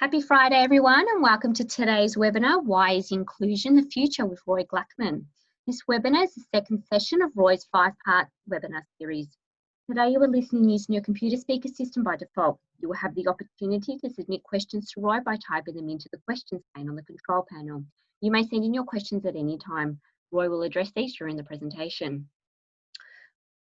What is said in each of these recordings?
Happy Friday, everyone, and welcome to today's webinar, Why is Inclusion the Future with Roy Gluckman. This webinar is the second session of Roy's 5-part webinar series. Today you are listening using your computer speaker system by default. You will have the opportunity to submit questions to Roy by typing them into the questions pane on the control panel. You may send in your questions at any time. Roy will address these during the presentation.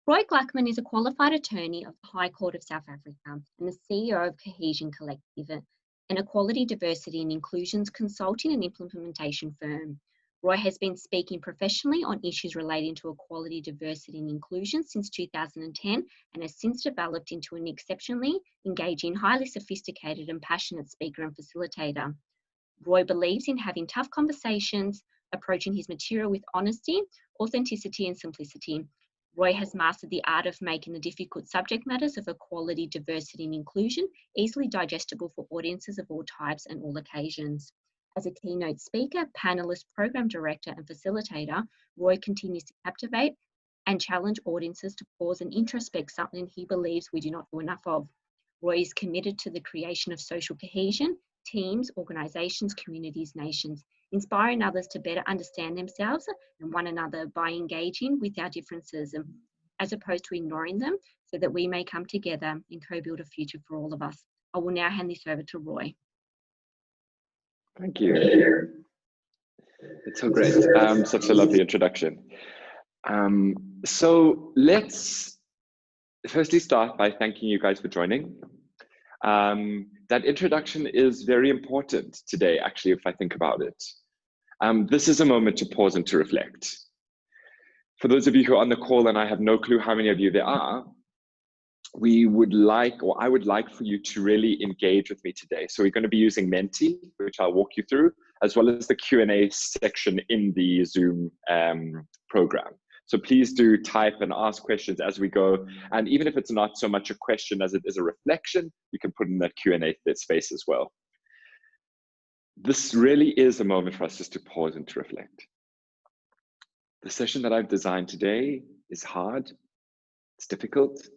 Roy Gluckman is a qualified attorney of the High Court of South Africa and the CEO of COHESION Collective, an equality, diversity and inclusions consulting and implementation firm. Roy has been speaking professionally on issues relating to equality, diversity and inclusion since 2010 and has since developed into an exceptionally engaging, highly sophisticated and passionate speaker and facilitator. Roy believes in having tough conversations, approaching his material with honesty, authenticity and simplicity. Roy has mastered the art of making the difficult subject matters of equality, diversity and inclusion easily digestible for audiences of all types and all occasions. As a keynote speaker, panelist, program director and facilitator, Roy continues to captivate and challenge audiences to pause and introspect, something he believes we do not do enough of. Roy is committed to the creation of social cohesion, teams, organisations, communities, nations, inspiring others to better understand themselves and one another by engaging with our differences as opposed to ignoring them, so that we may come together and co-build a future for all of us. I will now hand this over to Roy. Thank you. It's so great. Such a lovely introduction. So let's firstly start by thanking you guys for joining. That introduction is very important today, actually, if I think about it. This is a moment to pause and to reflect. For those of you who are on the call, and I have no clue how many of you there are, we would like, or I would like for you to really engage with me today. So we're going to be using Menti, which I'll walk you through, as well as the Q&A section in the Zoom program. So please do type and ask questions as we go. And even if it's not so much a question as it is a reflection, you can put in that Q&A space as well. This really is a moment for us just to pause and to reflect. The session that I've designed today is hard, it's difficult,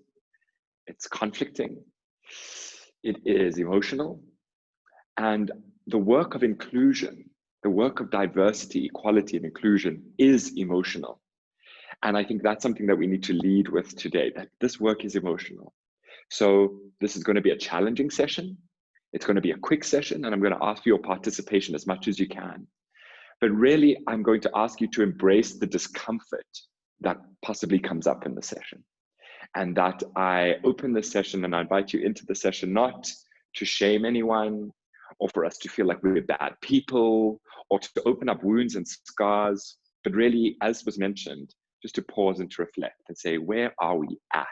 it's conflicting, it is emotional, and the work of inclusion, the work of diversity, equality, and inclusion is emotional. And I think that's something that we need to lead with today, that this work is emotional. So this is going to be a challenging session. It's going to be a quick session, and I'm going to ask for your participation as much as you can. But really, I'm going to ask you to embrace the discomfort that possibly comes up in the session. And that I open the session and I invite you into the session, not to shame anyone or for us to feel like we're bad people or to open up wounds and scars, but really, as was mentioned, just to pause and to reflect and say, where are we at?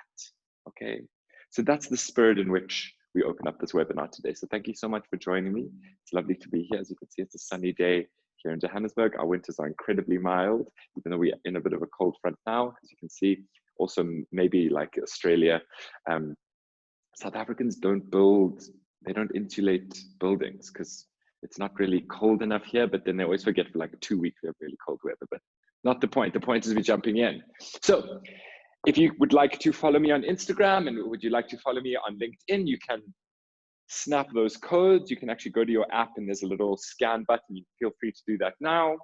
Okay, so that's the spirit in which we open up this webinar today. So thank you so much for joining me. It's lovely to be here. As you can see, it's a sunny day here in Johannesburg. Our winters are incredibly mild, even though we are in a bit of a cold front now, as you can see. Also, maybe like Australia, South Africans don't insulate buildings because it's not really cold enough here, but then they always forget for like 2 weeks we have really cold weather, but not the point. The point is we're jumping in. So if you would like to follow me on Instagram and would you like to follow me on LinkedIn, you can snap those codes. You can actually go to your app and there's a little scan button. You feel free to do that now.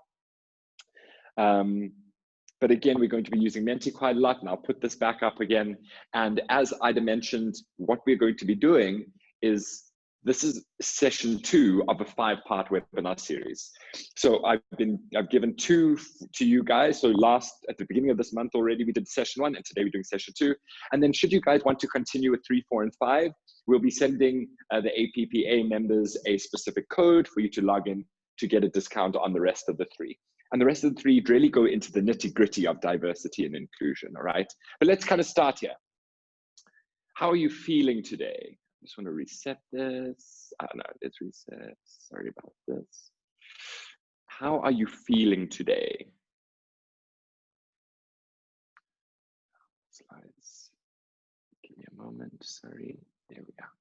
But again, we're going to be using Menti quite a lot, and I'll put this back up again. And as Ida mentioned, what we're going to be doing is, this is session 2 of a 5-part webinar series. So I've given 2 to you guys. So at the beginning of this month already, we did session 1, and today we're doing session 2. And then should you guys want to continue with 3, 4, and 5, we'll be sending the APPA members a specific code for you to log in to get a discount on the rest of the 3. And the rest of the 3 really go into the nitty-gritty of diversity and inclusion, all right? But let's kind of start here. How are you feeling today? I just want to reset this. Oh no, let's reset. Sorry about this. How are you feeling today? Slides. Give me a moment. Sorry. There we are.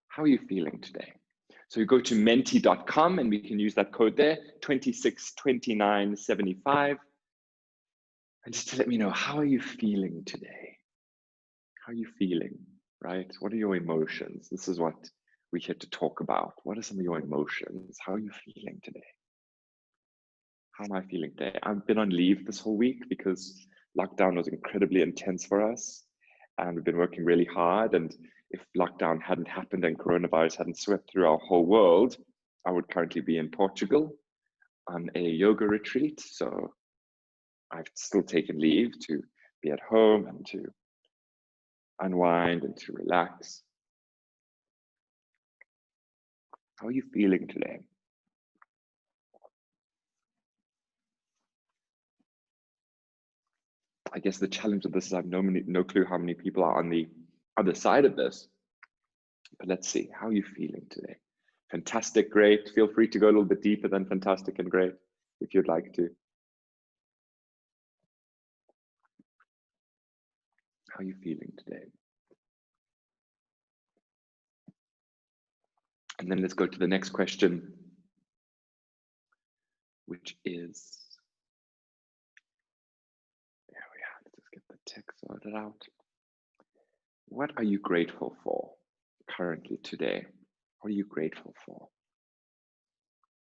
How are you feeling today? So you go to menti.com and we can use that code there, 262975. And just to let me know, how are you feeling today? How are you feeling, right? What are your emotions? This is what we're here to talk about. What are some of your emotions? How are you feeling today? How am I feeling today? I've been on leave this whole week because lockdown was incredibly intense for us, and we've been working really hard. And if lockdown hadn't happened and coronavirus hadn't swept through our whole world, I would currently be in Portugal on a yoga retreat. So I've still taken leave to be at home and to unwind and to relax. How are you feeling today? I guess the challenge of this is I have no clue how many people are on the other side of this. But let's see, how are you feeling today? Fantastic, great. Feel free to go a little bit deeper than fantastic and great if you'd like to. How are you feeling today? And then let's go to the next question, which is, there we are, let's just get the text sorted out. What are you grateful for currently today? What are you grateful for?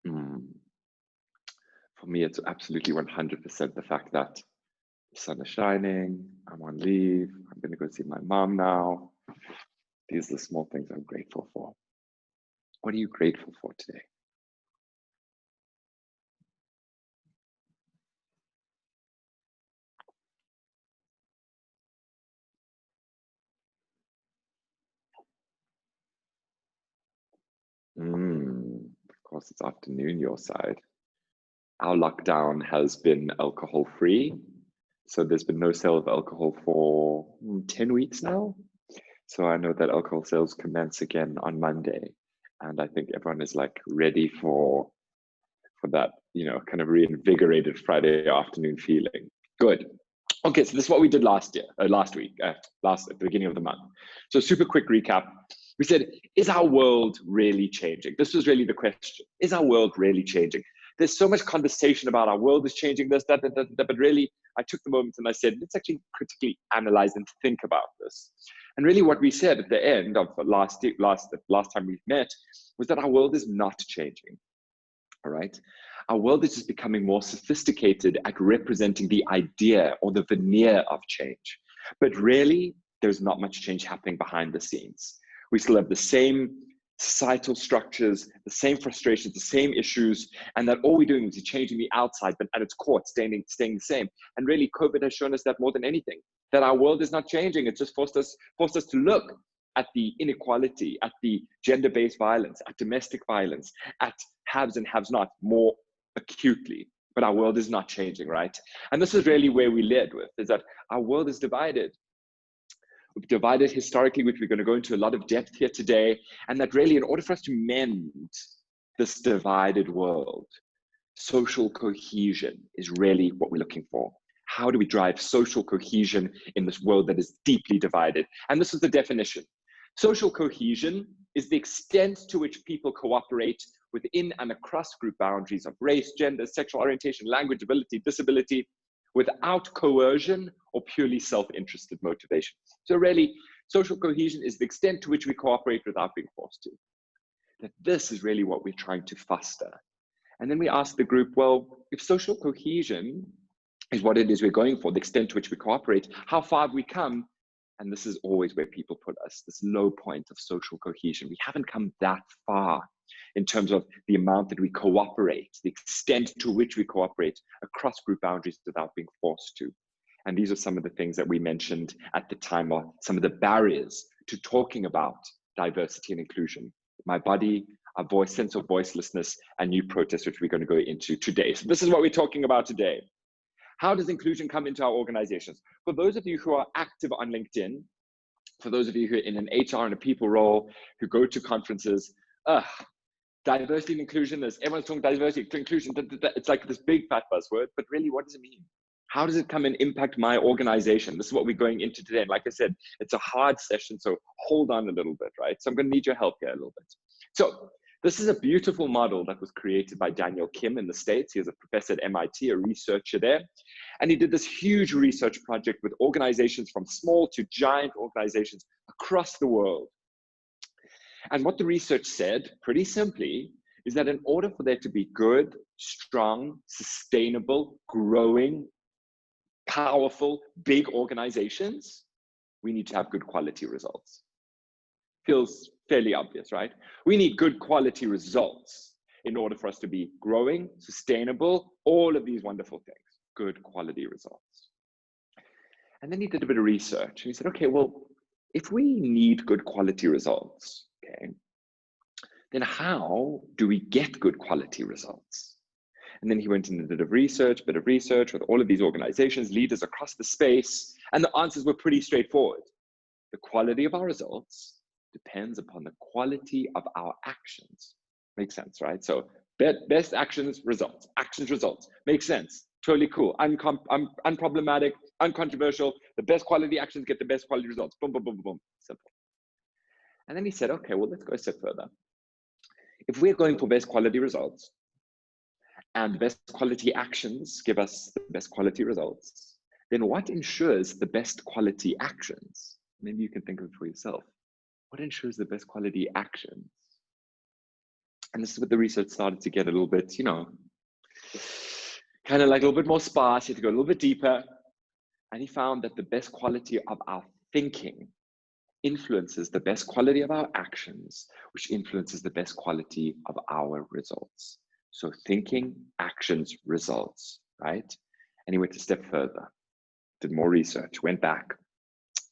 For me, it's absolutely 100% the fact that the sun is shining, I'm on leave, I'm going to go see my mom now. These are the small things I'm grateful for. What are you grateful for today? Of course, it's afternoon your side. Our lockdown has been alcohol-free. So there's been no sale of alcohol for 10 weeks now. So I know that alcohol sales commence again on Monday. And I think everyone is like ready for that, you know, kind of reinvigorated Friday afternoon feeling. Good. Okay, so this is what we did last week, at the beginning of the month. So super quick recap. We said, is our world really changing? This was really the question. Is our world really changing? There's so much conversation about our world is changing, this, that, but really, I took the moment and I said, let's actually critically analyze and think about this. And really what we said at the end of the last time we met was that our world is not changing, all right? Our world is just becoming more sophisticated at representing the idea or the veneer of change. But really, there's not much change happening behind the scenes. We still have the same societal structures, the same frustrations, the same issues, and that all we're doing is changing the outside, but at its core, it's staying the same. And really, COVID has shown us that more than anything, that our world is not changing. It's just forced us to look at the inequality, at the gender-based violence, at domestic violence, at haves and have not more acutely. But our world is not changing, right? And this is really where we led with, is that our world is divided. We've divided historically, which we're going to go into a lot of depth here today, and that really, in order for us to mend this divided world, social cohesion is really what we're looking for. How do we drive social cohesion in this world that is deeply divided? And this is the definition. Social cohesion is the extent to which people cooperate within and across group boundaries of race, gender, sexual orientation, language, ability, disability, without coercion or purely self-interested motivation. So really, social cohesion is the extent to which we cooperate without being forced to. That this is really what we're trying to foster. And then we ask the group, well, if social cohesion is what it is we're going for, the extent to which we cooperate, how far have we come? And this is always where people put us, this low point of social cohesion. We haven't come that far in terms of the amount that we cooperate, the extent to which we cooperate across group boundaries without being forced to. And these are some of the things that we mentioned at the time, or some of the barriers to talking about diversity and inclusion. My body, our voice, sense of voicelessness, and new protests, which we're going to go into today. So this is what we're talking about today. How does inclusion come into our organizations? For those of you who are active on LinkedIn, for those of you who are in an HR and a people role, who go to conferences, diversity and inclusion, everyone's talking diversity, inclusion, it's like this big fat buzzword, but really what does it mean? How does it come and impact my organization? This is what we're going into today. And like I said, it's a hard session, so hold on a little bit, right? So I'm going to need your help here a little bit. So this is a beautiful model that was created by Daniel Kim in the States. He is a professor at MIT, a researcher there. And he did this huge research project with organizations from small to giant organizations across the world. And what the research said, pretty simply, is that in order for there to be good, strong, sustainable, growing, powerful, big organizations, we need to have good quality results. Feels fairly obvious, right? We need good quality results in order for us to be growing, sustainable, all of these wonderful things, good quality results. And then he did a bit of research and he said, okay, well, if we need good quality results, okay, then how do we get good quality results? And then he went into a bit of research with all of these organizations, leaders across the space, and the answers were pretty straightforward. The quality of our results depends upon the quality of our actions. Makes sense, right? So best actions, results. Actions, results. Makes sense. Totally cool. Unproblematic, uncontroversial. The best quality actions get the best quality results. Boom, boom, boom, boom. Simple. And then he said, okay, well, let's go a step further. If we're going for best quality results and best quality actions give us the best quality results, then what ensures the best quality actions? Maybe you can think of it for yourself. What ensures the best quality actions? And this is what the research started to get a little bit, kind of like a little bit more sparse. You had to go a little bit deeper. And he found that the best quality of our thinking influences the best quality of our actions, which influences the best quality of our results. So thinking, actions, results, right? And he went a step further, did more research, went back.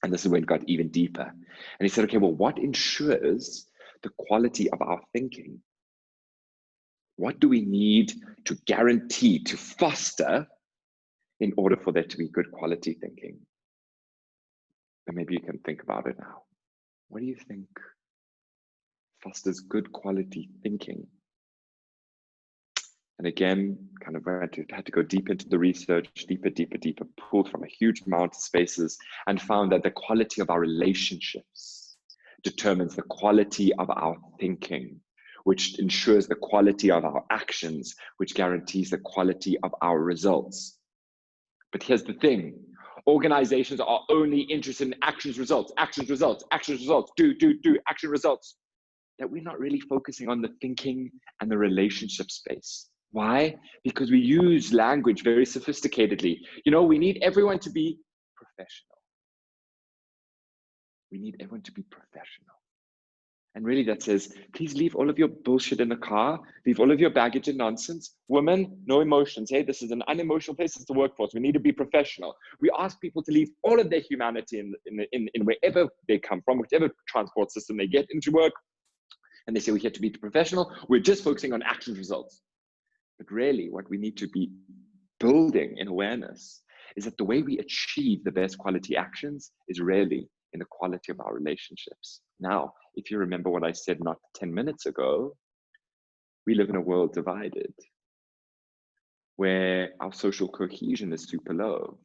And this is when it got even deeper. And he said, okay, well, what ensures the quality of our thinking? What do we need to guarantee, to foster in order for there to be good quality thinking? And maybe you can think about it now. What do you think fosters good quality thinking? And again, kind of had to go deep into the research, deeper, pulled from a huge amount of spaces and found that the quality of our relationships determines the quality of our thinking, which ensures the quality of our actions, which guarantees the quality of our results. But here's the thing. Organizations are only interested in actions, results, actions, results, actions, results, do, action, results. That we're not really focusing on the thinking and the relationship space. Why? Because we use language very sophisticatedly. We need everyone to be professional. We need everyone to be professional. And really that says, please leave all of your bullshit in the car, leave all of your baggage and nonsense. Women, no emotions. Hey, this is an unemotional place, it's the workforce. We need to be professional. We ask people to leave all of their humanity in wherever they come from, whichever transport system they get into work. And they say we have to be professional. We're just focusing on actions, results. But really what we need to be building in awareness is that the way we achieve the best quality actions is really in the quality of our relationships. Now, if you remember what I said not 10 minutes ago, we live in a world divided where our social cohesion is super low,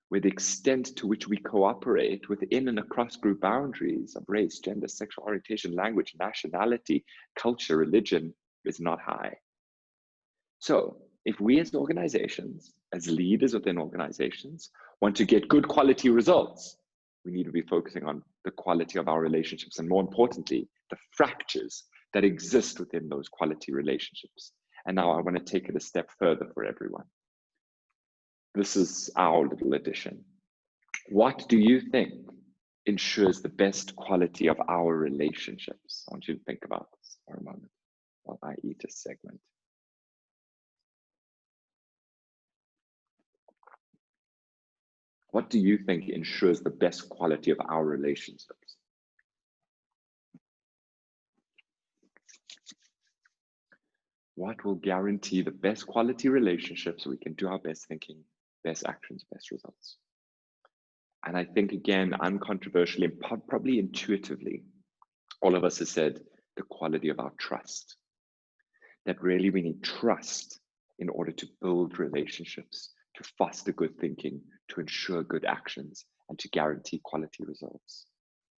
where the extent to which we cooperate within and across group boundaries of race, gender, sexual orientation, language, nationality, culture, religion is not high. So if we as organizations, as leaders within organizations, want to get good quality results, we need to be focusing on the quality of our relationships and, more importantly, the fractures that exist within those quality relationships. And now I want to take it a step further for everyone. This is our little addition. What do you think ensures the best quality of our relationships? I want you to think about this for a moment while I eat a segment. What do you think ensures the best quality of our relationships? What will guarantee the best quality relationships so we can do our best thinking, best actions, best results? And I think, again, uncontroversially, probably intuitively, all of us have said the quality of our trust. That really we need trust in order to build relationships, to foster good thinking, to ensure good actions, and to guarantee quality results.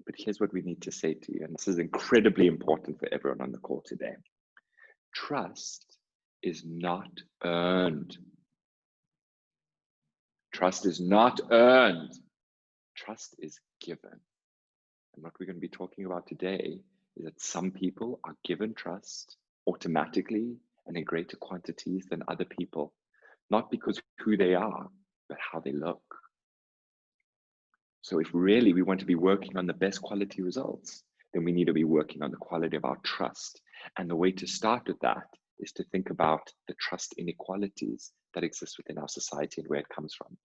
But here's what we need to say to you, and this is incredibly important for everyone on the call today. Trust is not earned. Trust is not earned. Trust is given. And what we're going to be talking about today is that some people are given trust automatically and in greater quantities than other people, not because of who they are, but how they look. So if really we want to be working on the best quality results, then we need to be working on the quality of our trust. And the way to start with that is to think about the trust inequalities that exist within our society and where it comes from.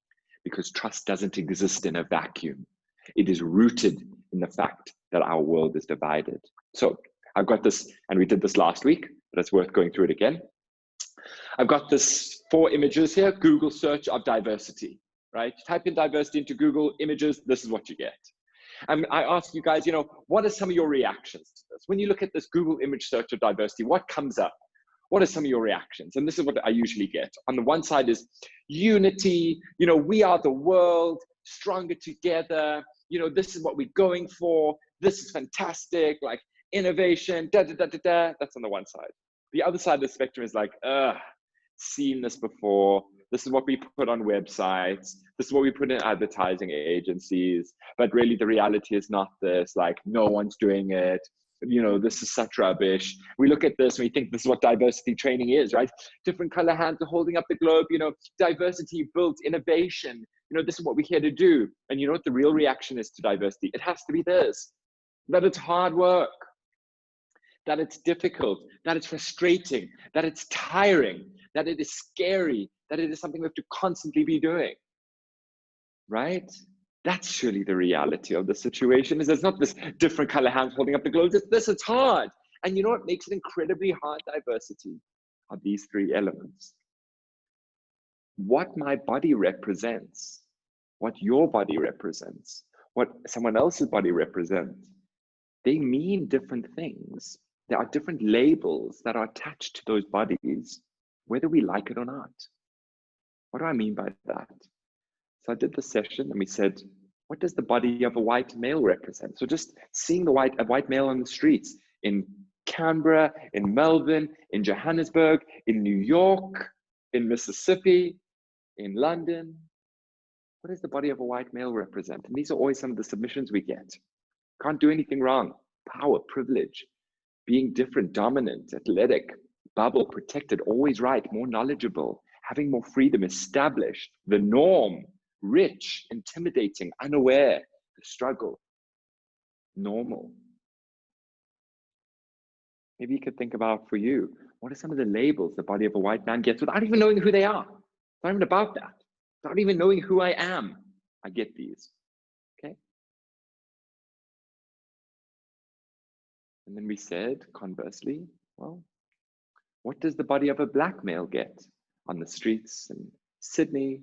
Because trust doesn't exist in a vacuum. It is rooted in the fact that our world is divided. So I've got this, and we did this last week, but it's worth going through it again. I've got this 4 images here, Google search of diversity, right? Type in diversity into Google images, this is what you get. And I ask you guys, what are some of your reactions to this? When you look at this Google image search of diversity, what comes up? What are some of your reactions? And this is what I usually get. On the one side is unity, we are the world, stronger together, this is what we're going for, this is fantastic, like innovation, That's on the one side. The other side of the spectrum is like, seen this before, this is what we put on websites, this is what we put in advertising agencies, but really the reality is not this, like no one's doing it, this is such rubbish. We look at this and we think this is what diversity training is, right? Different color hands are holding up the globe, diversity builds innovation, this is what we're here to do. And you know what the real reaction is to diversity? It has to be this, that it's hard work, that it's difficult, that it's frustrating, that it's tiring, that it is scary, that it is something we have to constantly be doing, right? That's surely the reality of the situation, is there's not this different color hands holding up the globe. It's hard. And you know what makes it incredibly hard diversity are these 3 elements. What my body represents, what your body represents, what someone else's body represents, they mean different things. There are different labels that are attached to those bodies, whether we like it or not. What do I mean by that? So I did the session and we said, what does the body of a white male represent? So just seeing a white male on the streets in Canberra, in Melbourne, in Johannesburg, in New York, in Mississippi, in London. What does the body of a white male represent? And these are always some of the submissions we get. Can't do anything wrong. Power, privilege, being different, dominant, athletic, bubble, protected, always right, more knowledgeable, having more freedom, established, the norm, rich, intimidating, unaware, the struggle, normal. Maybe you could think about for you, what are some of the labels the body of a white man gets without even knowing who they are? It's not even about that. Without even knowing who I am, I get these, okay? And then we said, conversely, well, what does the body of a black male get on the streets in Sydney,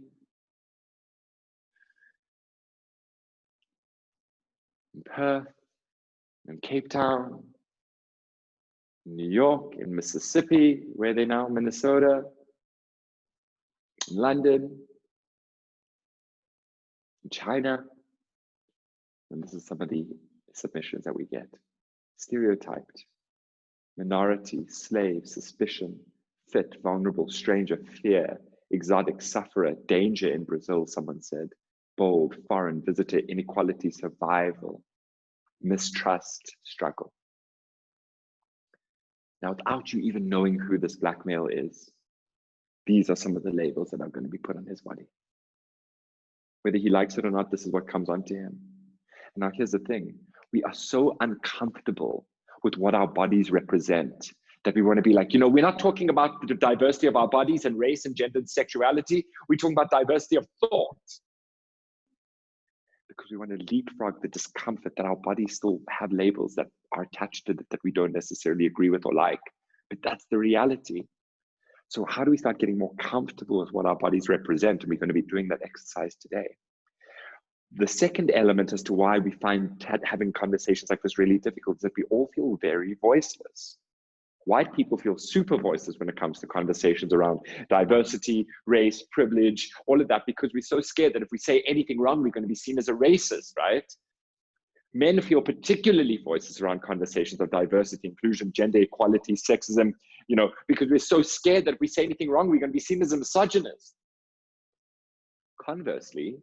in Perth, in Cape Town, in New York, in Mississippi, where are they now? Minnesota, in London, in China. And this is some of the submissions that we get. Stereotyped, minority, slave, suspicion, fit, vulnerable, stranger, fear, exotic, sufferer, danger in Brazil, someone said, bold, foreign, visitor, inequality, survival, mistrust, struggle. Now, without you even knowing who this black male is, these are some of the labels that are going to be put on his body. Whether he likes it or not, this is what comes onto him. And now here's the thing. We are so uncomfortable with what our bodies represent that we want to be like, we're not talking about the diversity of our bodies and race and gender and sexuality. We're talking about diversity of thought. Because we want to leapfrog the discomfort that our bodies still have labels that are attached to it that we don't necessarily agree with or like. But that's the reality. So how do we start getting more comfortable with what our bodies represent? And we're going to be doing that exercise today. The second element as to why we find having conversations like this really difficult is that we all feel very voiceless. White people feel super voiceless when it comes to conversations around diversity, race, privilege, all of that, because we're so scared that if we say anything wrong, we're going to be seen as a racist, right? Men feel particularly voiceless around conversations of diversity, inclusion, gender equality, sexism, because we're so scared that if we say anything wrong, we're going to be seen as a misogynist. Conversely,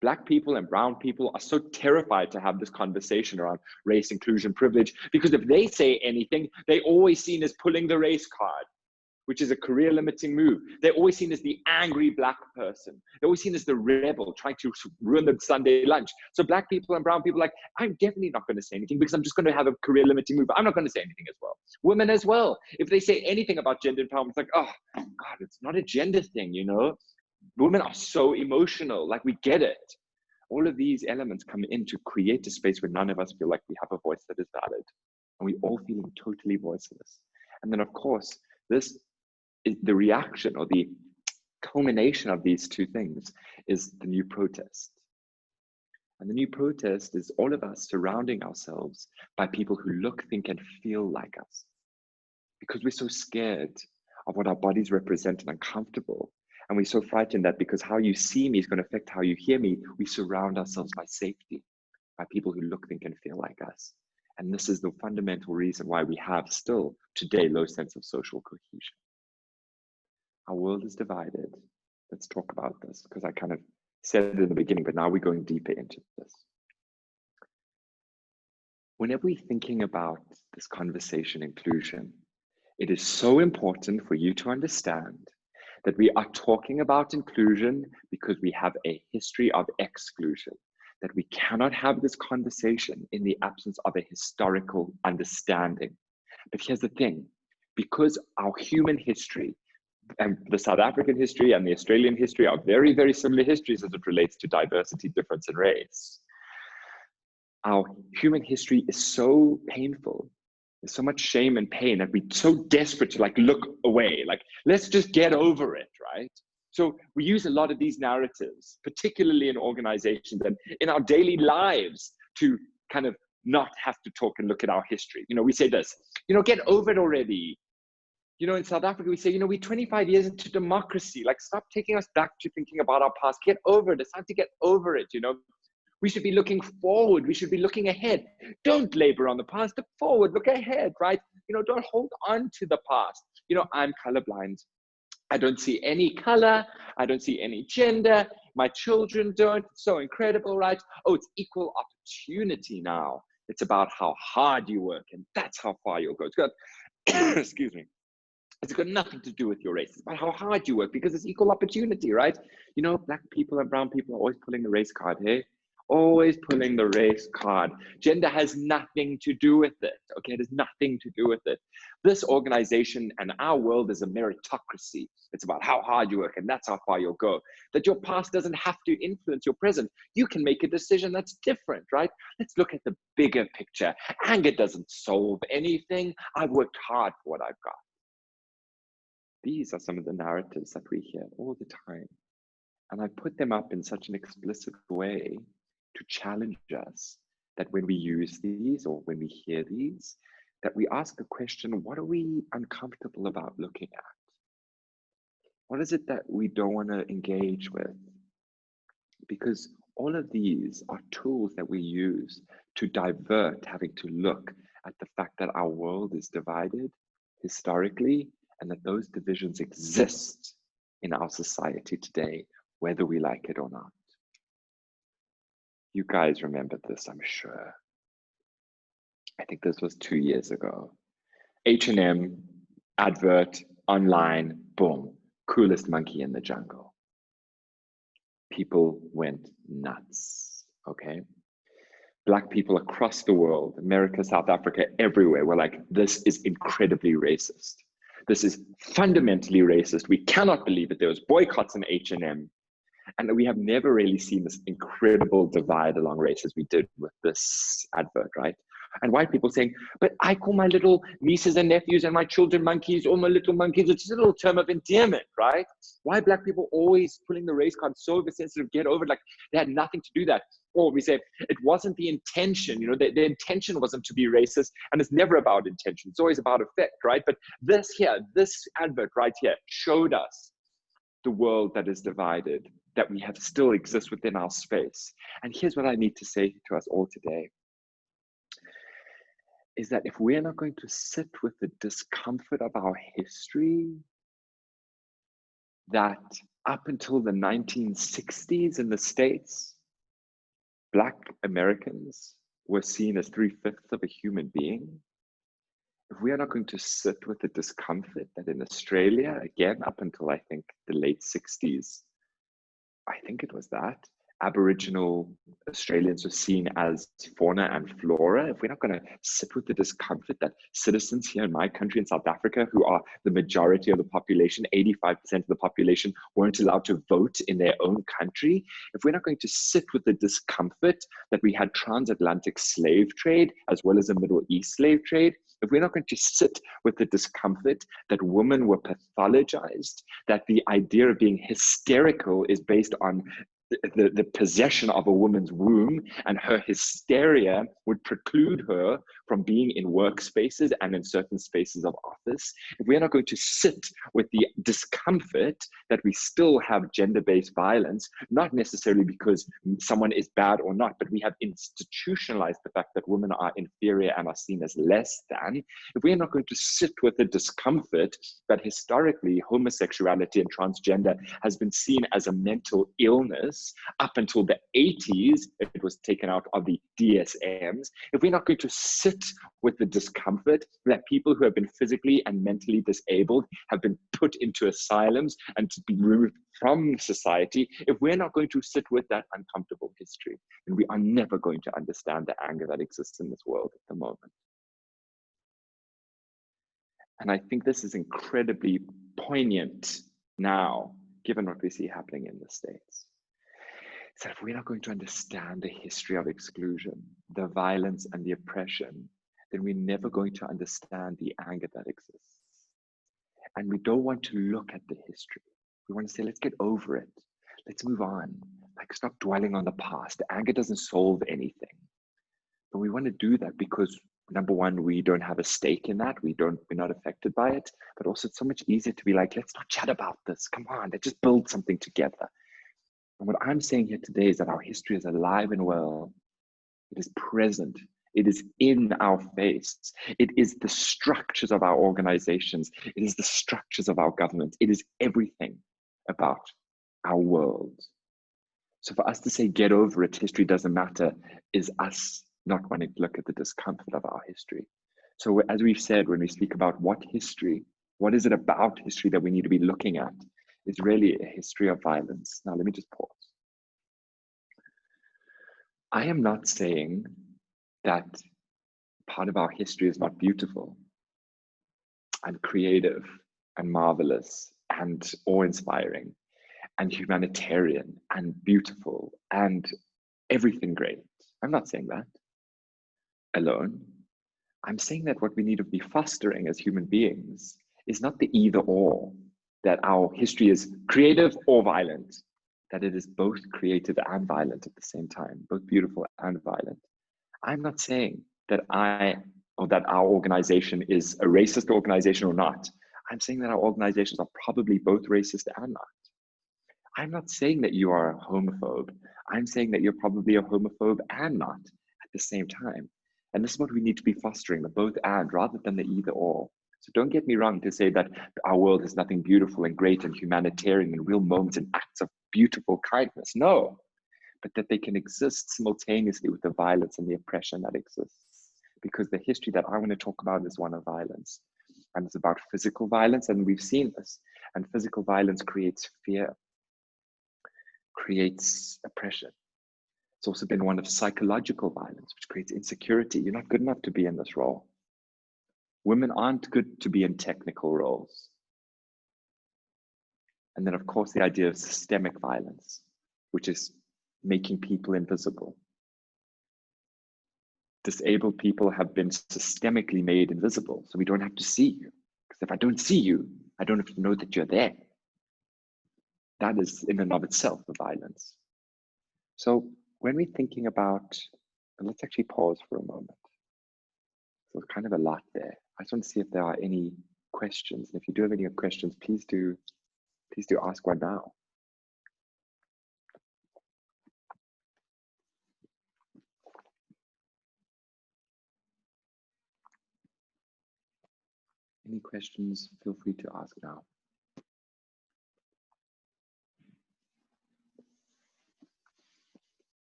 Black people and brown people are so terrified to have this conversation around race, inclusion, privilege, because if they say anything, they're always seen as pulling the race card, which is a career limiting move. They're always seen as the angry Black person. They're always seen as the rebel trying to ruin the Sunday lunch. So Black people and brown people are like, I'm definitely not going to say anything because I'm just going to have a career limiting move. I'm not going to say anything as well. Women as well. If they say anything about gender empowerment, it's like, oh God, it's not a gender thing, you know? Women are so emotional, like we get it. All of these elements come in to create a space where none of us feel like we have a voice that is valid. And we all feeling totally voiceless. And then of course, this is the reaction or the culmination of these two things is the new protest. And the new protest is all of us surrounding ourselves by people who look, think, and feel like us. Because we're so scared of what our bodies represent and uncomfortable. And we're so frightened that because how you see me is going to affect how you hear me, we surround ourselves by safety, by people who look, think, and feel like us. And this is the fundamental reason why we have still today low sense of social cohesion. Our world is divided. Let's talk about this because I kind of said it in the beginning, but now we're going deeper into this. Whenever we're thinking about this conversation inclusion, it is so important for you to understand that we are talking about inclusion because we have a history of exclusion, that we cannot have this conversation in the absence of a historical understanding. But here's the thing, because our human history and the South African history and the Australian history are very, very similar histories as it relates to diversity, difference, and race. Our human history is so painful. There's so much shame and pain that we're so desperate to like look away, like let's just get over it, right? So we use a lot of these narratives, particularly in organizations and in our daily lives, to kind of not have to talk and look at our history. You know, we say this, you know, get over it already. You know, in South Africa, we say, you know, we're 25 years into democracy. Like, stop taking us back to thinking about our past. Get over it. It's time to get over it, you know. We should be looking forward. We should be looking ahead. Don't labor on the past. Look forward. Look ahead, right? You know, don't hold on to the past. You know, I'm colorblind. I don't see any color. I don't see any gender. My children don't. It's so incredible, right? Oh, it's equal opportunity now. It's about how hard you work, and that's how far you'll go. It's got, excuse me. It's got nothing to do with your race. It's about how hard you work because it's equal opportunity, right? You know, Black people and brown people are always pulling the race card, hey? Always pulling the race card. Gender has nothing to do with it, okay? It has nothing to do with it. This organization and our world is a meritocracy. It's about how hard you work and that's how far you'll go. That your past doesn't have to influence your present. You can make a decision that's different, right? Let's look at the bigger picture. Anger doesn't solve anything. I've worked hard for what I've got. These are some of the narratives that we hear all the time. And I put them up in such an explicit way to challenge us that when we use these or when we hear these, that we ask the question, what are we uncomfortable about looking at? What is it that we don't want to engage with? Because all of these are tools that we use to divert having to look at the fact that our world is divided historically and that those divisions exist in our society today, whether we like it or not. You guys remember this, I'm sure. I think this was 2 years ago. H&M, advert, online, boom, coolest monkey in the jungle. People went nuts, okay? Black people across the world, America, South Africa, everywhere, were like, this is incredibly racist. This is fundamentally racist. We cannot believe it. There was boycotts in H&M. And we have never really seen this incredible divide along race as we did with this advert, right? And white people saying, but I call my little nieces and nephews and my children monkeys, or my little monkeys. It's just a little term of endearment, right? Why Black people always pulling the race card so oversensitive, get over it, like they had nothing to do that. Or we say, it wasn't the intention, you know, the intention wasn't to be racist, and it's never about intention. It's always about effect, right? But this here, this advert right here showed us the world that is divided, that we have still exist within our space. And here's what I need to say to us all today, is that if we're not going to sit with the discomfort of our history, that up until the 1960s in the States, Black Americans were seen as 3/5 of a human being, if we are not going to sit with the discomfort that in Australia, again, up until I think the late 60s, I think it was that, Aboriginal Australians were seen as fauna and flora. If we're not going to sit with the discomfort that citizens here in my country in South Africa, who are the majority of the population, 85% of the population, weren't allowed to vote in their own country, if we're not going to sit with the discomfort that we had transatlantic slave trade as well as a Middle East slave trade, if we're not going to sit with the discomfort that women were pathologized, that the idea of being hysterical is based on the possession of a woman's womb, and her hysteria would preclude her from being in workspaces and in certain spaces of office, if we're not going to sit with the discomfort that we still have gender-based violence, not necessarily because someone is bad or not, but we have institutionalized the fact that women are inferior and are seen as less than, if we're not going to sit with the discomfort that historically homosexuality and transgender has been seen as a mental illness, up until the 80s, it was taken out of the DSMs. If we're not going to sit with the discomfort that people who have been physically and mentally disabled have been put into asylums and to be removed from society, if we're not going to sit with that uncomfortable history, then we are never going to understand the anger that exists in this world at the moment. And I think this is incredibly poignant now, given what we see happening in the States. So if we're not going to understand the history of exclusion, the violence and the oppression, then we're never going to understand the anger that exists. And we don't want to look at the history. We want to say, let's get over it. Let's move on. Like, stop dwelling on the past. The anger doesn't solve anything. But we want to do that because, number one, we don't have a stake in that. We're not affected by it. But also, it's so much easier to be like, let's not chat about this. Come on, let's just build something together. And what I'm saying here today is that our history is alive and well. It is present. It is in our face. It is the structures of our organizations. It is the structures of our government. It is everything about our world. So for us to say, get over it, history doesn't matter, is us not wanting to look at the discomfort of our history. So as we've said, when we speak about what history, what is it about history that we need to be looking at? Is really a history of violence. Now, let me just pause. I am not saying that part of our history is not beautiful and creative and marvelous and awe-inspiring and humanitarian and beautiful and everything great. I'm not saying that alone. I'm saying that what we need to be fostering as human beings is not the either or, that our history is creative or violent, that it is both creative and violent at the same time, both beautiful and violent. I'm not saying that that our organization is a racist organization or not. I'm saying that our organizations are probably both racist and not. I'm not saying that you are a homophobe. I'm saying that you're probably a homophobe and not at the same time. And this is what we need to be fostering, the both and rather than the either or. So don't get me wrong to say that our world is nothing beautiful and great and humanitarian and real moments and acts of beautiful kindness. No, but that they can exist simultaneously with the violence and the oppression that exists. Because the history that I want to talk about is one of violence. And it's about physical violence, and we've seen this. And physical violence creates fear, creates oppression. It's also been one of psychological violence, which creates insecurity. You're not good enough to be in this role. Women aren't good to be in technical roles. And then, of course, the idea of systemic violence, which is making people invisible. Disabled people have been systemically made invisible, so we don't have to see you. Because if I don't see you, I don't have to know that you're there. That is in and of itself the violence. So when we're thinking about, and let's actually pause for a moment. So it's kind of a lot there. I just want to see if there are any questions. And if you do have any questions, please do ask one now. Any questions, feel free to ask now.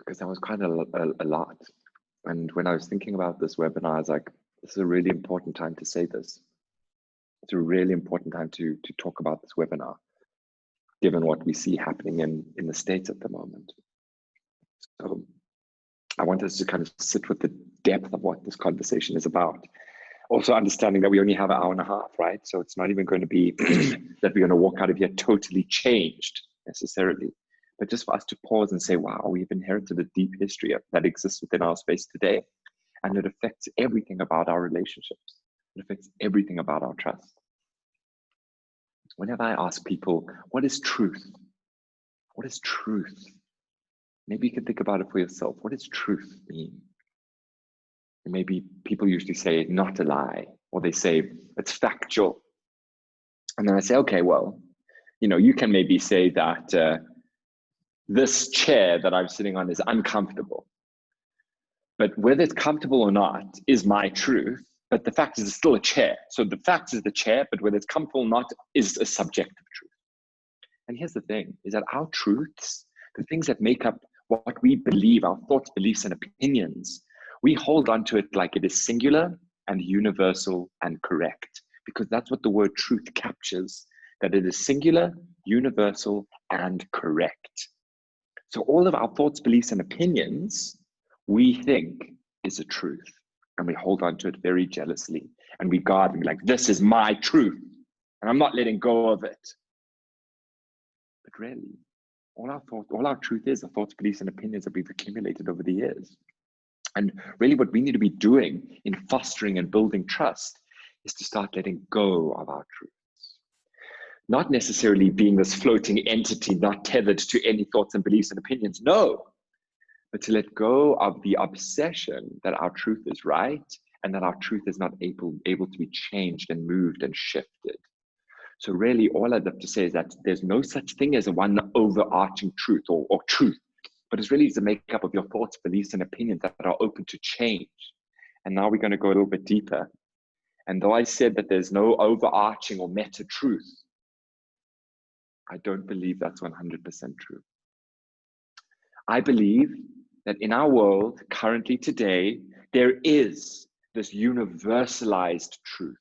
because that was quite a lot. And when I was thinking about this webinar, I was like, this is a really important time to say this. It's a really important time to talk about this webinar, given what we see happening in the States at the moment. So I want us to kind of sit with the depth of what this conversation is about. Also understanding that we only have an hour and a half, right? So it's not even going to be that we're going to walk out of here totally changed necessarily, but just for us to pause and say, wow, we've inherited a deep history that exists within our space today. And it affects everything about our relationships. It affects everything about our trust. Whenever I ask people, what is truth? What is truth? Maybe you can think about it for yourself. What does truth mean? And maybe people usually say not a lie, or they say it's factual. And then I say, okay, well, you can maybe say that this chair that I'm sitting on is uncomfortable. But whether it's comfortable or not is my truth. But the fact is it's still a chair. So the fact is the chair, but whether it's comfortable or not is a subjective truth. And here's the thing, is that our truths, the things that make up what we believe, our thoughts, beliefs, and opinions, we hold on to it like it is singular and universal and correct, because that's what the word truth captures, that it is singular, universal, and correct. So all of our thoughts, beliefs, and opinions, we think is a truth, and we hold on to it very jealously, and we guard them like, this is my truth, and I'm not letting go of it. But really, all our truth is the thoughts, beliefs, and opinions that we've accumulated over the years. And really what we need to be doing in fostering and building trust is to start letting go of our truths. Not necessarily being this floating entity, not tethered to any thoughts and beliefs and opinions, no. But to let go of the obsession that our truth is right and that our truth is not able to be changed and moved and shifted. So really all I'd love to say is that there's no such thing as a one overarching truth or truth, but it's really the makeup of your thoughts, beliefs, and opinions that are open to change. And now we're going to go a little bit deeper. And though I said that there's no overarching or meta truth, I don't believe that's 100% true. I believe that in our world currently today, there is this universalized truth,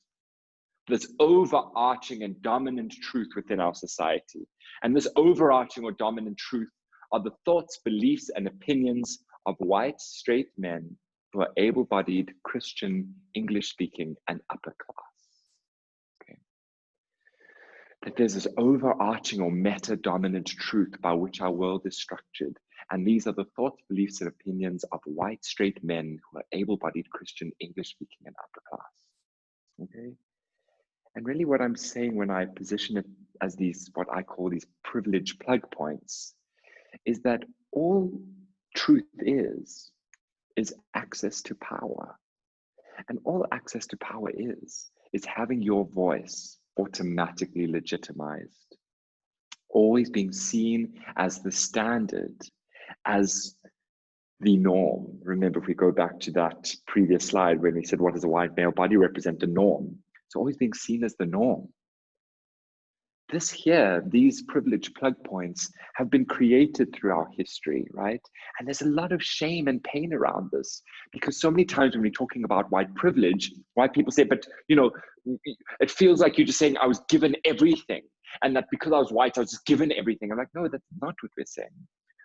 this overarching and dominant truth within our society. And this overarching or dominant truth are the thoughts, beliefs, and opinions of white, straight men who are able-bodied, Christian, English-speaking, and upper class. Okay. That there's this overarching or meta-dominant truth by which our world is structured. And these are the thoughts, beliefs, and opinions of white, straight men who are able-bodied, Christian, English-speaking, and upper class. Okay. And really what I'm saying when I position it as these, what I call these privilege plug points, is that all truth is access to power. And all access to power is having your voice automatically legitimized, always being seen as the standard, as the norm. Remember, if we go back to that previous slide when we said, what does a white male body represent? The norm. It's always being seen as the norm. These privilege plug points have been created through our history, right? And there's a lot of shame and pain around this, because so many times when we're talking about white privilege, white people say, but it feels like you're just saying I was given everything, and that because I was white, I was just given everything. I'm like, no, that's not what we're saying.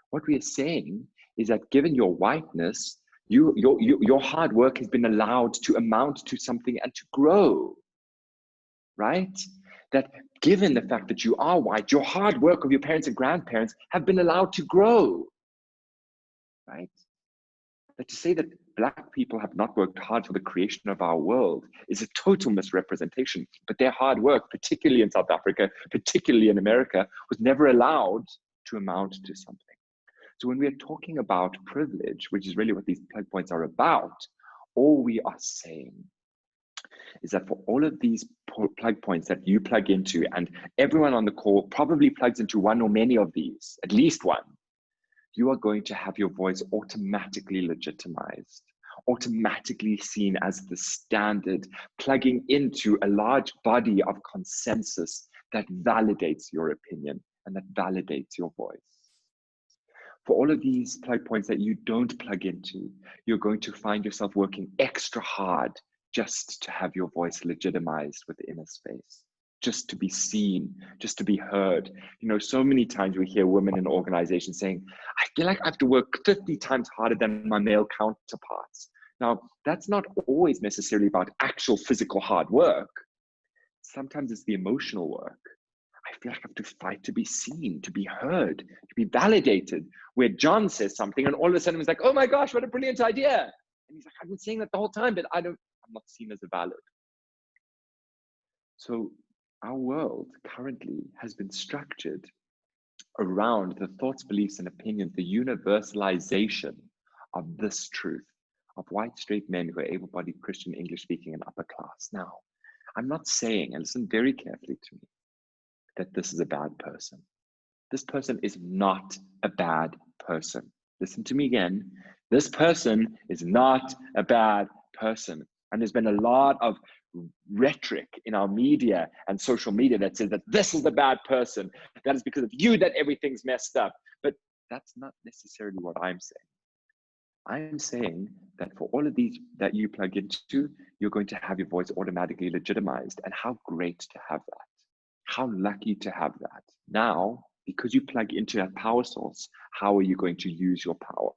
What we are saying is that given your whiteness, your hard work has been allowed to amount to something and to grow, right? That given the fact that you are white, your hard work of your parents and grandparents have been allowed to grow, right? That to say that Black people have not worked hard for the creation of our world is a total misrepresentation, but their hard work, particularly in South Africa, particularly in America, was never allowed to amount to something. So when we are talking about privilege, which is really what these plug points are about, all we are saying is that for all of these plug points that you plug into, and everyone on the call probably plugs into one or many of these, at least one, you are going to have your voice automatically legitimized, automatically seen as the standard, plugging into a large body of consensus that validates your opinion and that validates your voice. For all of these plug points that you don't plug into, you're going to find yourself working extra hard just to have your voice legitimized within a space, just to be seen, just to be heard. You know, so many times we hear women in organizations saying, I feel like I have to work 50 times harder than my male counterparts. Now, that's not always necessarily about actual physical hard work. Sometimes it's the emotional work. I feel like I have to fight to be seen, to be heard, to be validated. Where John says something and all of a sudden it's like, oh my gosh, what a brilliant idea. And he's like, I've been saying that the whole time, but I'm not seen as a valid. So our world currently has been structured around the thoughts, beliefs, and opinions, the universalization of this truth, of white, straight men who are able-bodied, Christian, English-speaking, and upper class. Now, I'm not saying, and listen very carefully to me, that this is a bad person. This person is not a bad person. Listen to me again. This person is not a bad person. And there's been a lot of rhetoric in our media and social media that says that this is the bad person. That is because of you that everything's messed up. But that's not necessarily what I'm saying. I'm saying that for all of these that you plug into, you're going to have your voice automatically legitimized. And how great to have that. How lucky to have that. Now, because you plug into that power source, how are you going to use your power?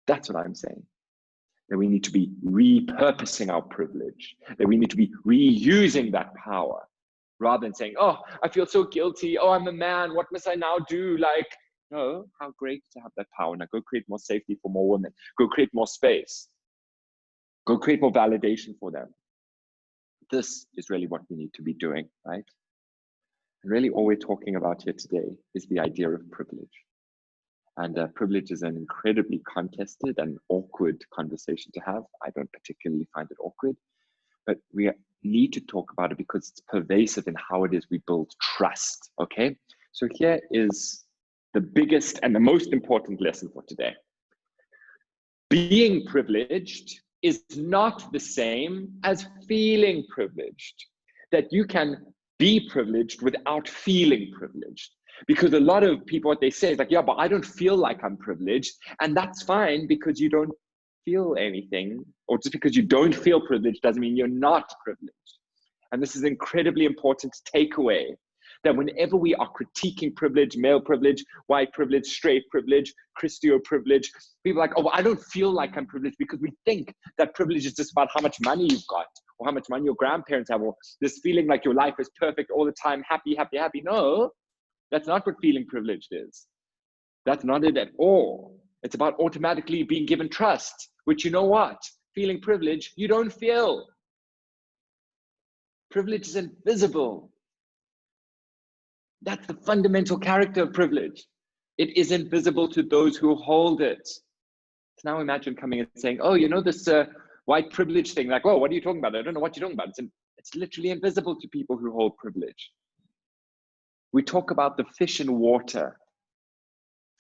That's what I'm saying. That we need to be repurposing our privilege, that we need to be reusing that power, rather than saying, oh, I feel so guilty. Oh, I'm a man. What must I now do? Like, no, how great to have that power. Now go create more safety for more women. Go create more space. Go create more validation for them. This is really what we need to be doing, right? And really all we're talking about here today is the idea of privilege. And privilege is an incredibly contested and awkward conversation to have. I don't particularly find it awkward, but we need to talk about it because it's pervasive in how it is we build trust, okay? So here is the biggest and the most important lesson for today. Being privileged is not the same as feeling privileged. That you can be privileged without feeling privileged. Because a lot of people, what they say is like, yeah, but I don't feel like I'm privileged. And that's fine because you don't feel anything, or just because you don't feel privileged doesn't mean you're not privileged. And this is an incredibly important takeaway, that whenever we are critiquing privilege, male privilege, white privilege, straight privilege, Christio privilege, people are like, oh, well, I don't feel like I'm privileged, because we think that privilege is just about how much money you've got, or how much money your grandparents have, or this feeling like your life is perfect all the time, happy, happy, happy. No, that's not what feeling privileged is. That's not it at all. It's about automatically being given trust, which, you know what? Feeling privilege, you don't feel. Privilege is invisible. That's the fundamental character of privilege. It is invisible to those who hold it. So now imagine coming and saying, oh, you know, this white privilege thing, like, oh, what are you talking about? I don't know what you're talking about. It's literally invisible to people who hold privilege. We talk about the fish in water.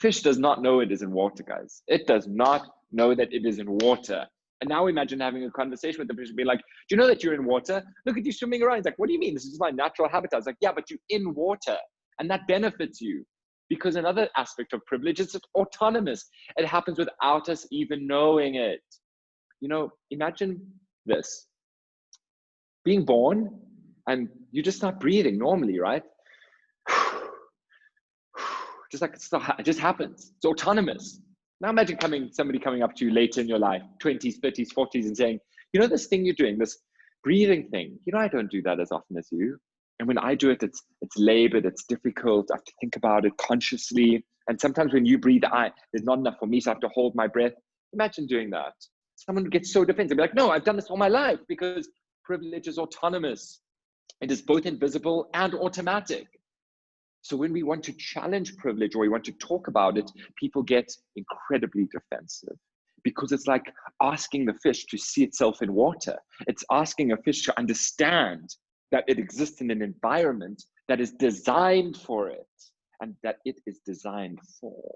Fish does not know it is in water, guys. It does not know that it is in water. And now imagine having a conversation with the fish and be like, do you know that you're in water? Look at you swimming around. It's like, what do you mean? This is my natural habitat. It's like, yeah, but you're in water. And that benefits you. Because another aspect of privilege is it's autonomous. It happens without us even knowing it. You know, imagine this. Being born and you just start breathing normally, right? Just like it just happens. It's autonomous. Now imagine somebody coming up to you later in your life, 20s, 30s, 40s, and saying, you know, this thing you're doing, this breathing thing, you know, I don't do that as often as you. And when I do it, it's labored, it's difficult. I have to think about it consciously. And sometimes when you breathe, there's not enough for me, so I have to hold my breath. Imagine doing that. Someone would get so defensive, be like, no, I've done this all my life, because privilege is autonomous. It is both invisible and automatic. So when we want to challenge privilege, or we want to talk about it, people get incredibly defensive, because it's like asking the fish to see itself in water. It's asking a fish to understand that it exists in an environment that is designed for it, and that it is designed for.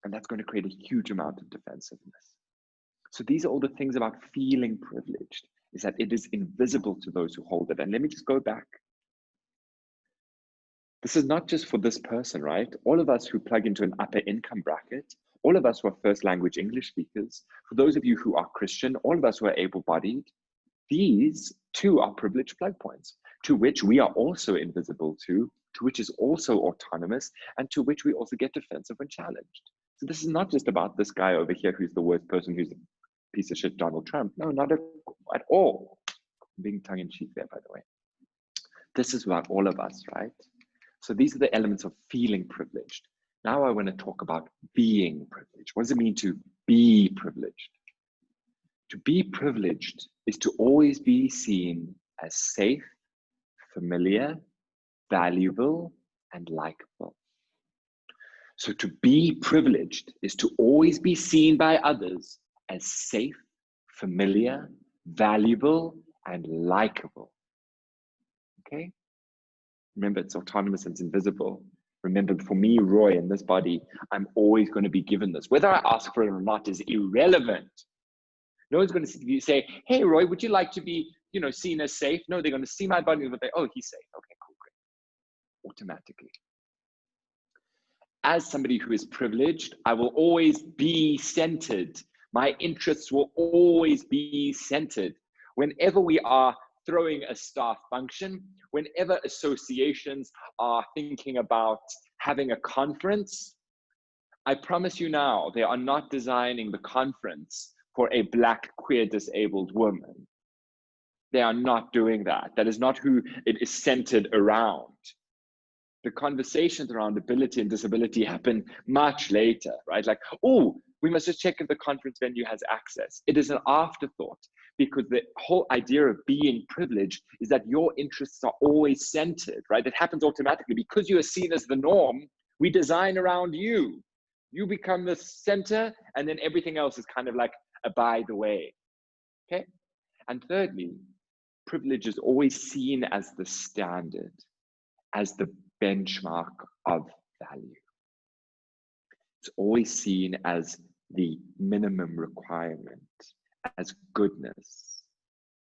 And that's going to create a huge amount of defensiveness. So these are all the things about feeling privileged, is that it is invisible to those who hold it. And let me just go back. This is not just for this person, right? All of us who plug into an upper income bracket, all of us who are first language English speakers, for those of you who are Christian, all of us who are able-bodied, these too are privileged plug points, to which we are also invisible to which is also autonomous, and to which we also get defensive when challenged. So this is not just about this guy over here who's the worst person, who's a piece of shit Donald Trump. No, not at all. I'm being tongue-in-cheek there, by the way. This is about all of us, right? So these are the elements of feeling privileged. Now I want to talk about being privileged. What does it mean to be privileged? To be privileged is to always be seen as safe, familiar, valuable, and likable. So to be privileged is to always be seen by others as safe, familiar, valuable, and likable. Okay? Remember, it's autonomous and it's invisible. Remember, for me, Roy, in this body, I'm always going to be given this. Whether I ask for it or not is irrelevant. No one's going to say, hey, Roy, would you like to be, seen as safe? No, they're going to see my body and they'll say, oh, he's safe. Okay, cool, great. Automatically. As somebody who is privileged, I will always be centered. My interests will always be centered. Whenever we are throwing a staff function, whenever associations are thinking about having a conference, I promise you now, they are not designing the conference for a Black, queer, disabled woman. They are not doing that. That is not who it is centered around. The conversations around ability and disability happen much later, right? Like, oh, we must just check if the conference venue has access. It is an afterthought, because the whole idea of being privileged is that your interests are always centered, right? It happens automatically because you are seen as the norm. We design around you. You become the center, and then everything else is kind of like a by the way, okay? And thirdly, privilege is always seen as the standard, as the benchmark of value. It's always seen as the minimum requirement, as goodness,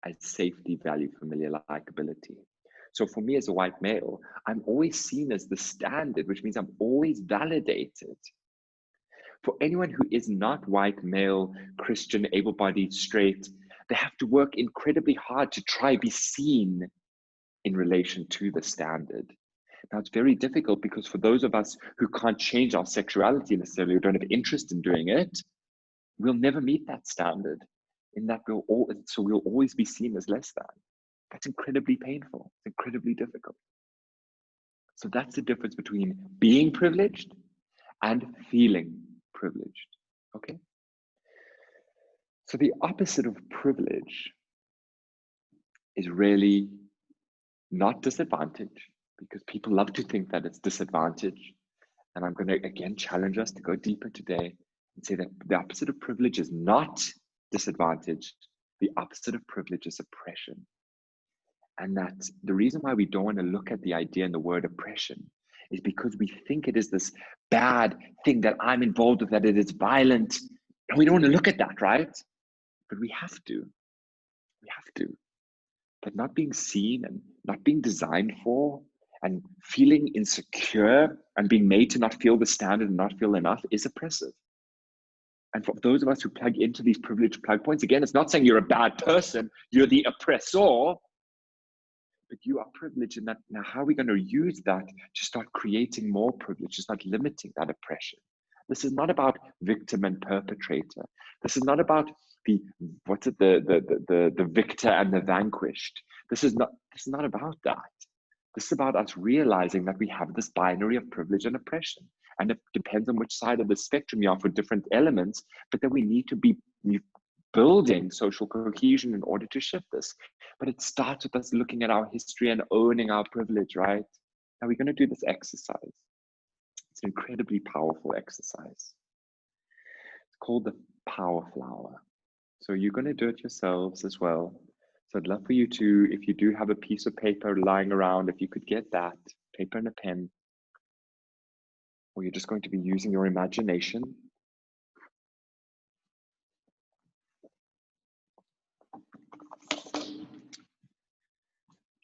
as safety, value, familiar, likability. So for me as a white male, I'm always seen as the standard, which means I'm always validated. For anyone who is not white, male, Christian, able-bodied, straight, they have to work incredibly hard to try be seen in relation to the standard. Now, it's very difficult because for those of us who can't change our sexuality necessarily, or don't have interest in doing it, we'll never meet that standard. In that we'll always be seen as less than. That's incredibly painful. It's incredibly difficult. So that's the difference between being privileged and feeling privileged. Okay? So the opposite of privilege is really not disadvantage, because people love to think that it's disadvantage. And I'm going to again challenge us to go deeper today and say that the opposite of privilege is not disadvantage. The opposite of privilege is oppression. And that the reason why we don't want to look at the idea and the word oppression is because we think it is this bad thing that I'm involved with, that it is violent. And we don't want to look at that, right? But we have to. We have to. But not being seen and not being designed for and feeling insecure and being made to not feel the standard and not feel enough is oppressive. And for those of us who plug into these privileged plug points, again, it's not saying you're a bad person, you're the oppressor, but you are privileged in that. Now, how are we going to use that to start creating more privilege, to start limiting that oppression? This is not about victim and perpetrator. This is not about the victor and the vanquished. This is not about that. This is about us realizing that we have this binary of privilege and oppression. And it depends on which side of the spectrum you are for different elements, but that we need to be building social cohesion in order to shift this. But it starts with us looking at our history and owning our privilege, right? Now we're going to do this exercise. It's an incredibly powerful exercise. It's called the power flower. So you're going to do it yourselves as well. So I'd love for you to, if you do have a piece of paper lying around, if you could get that, paper and a pen, or you're just going to be using your imagination.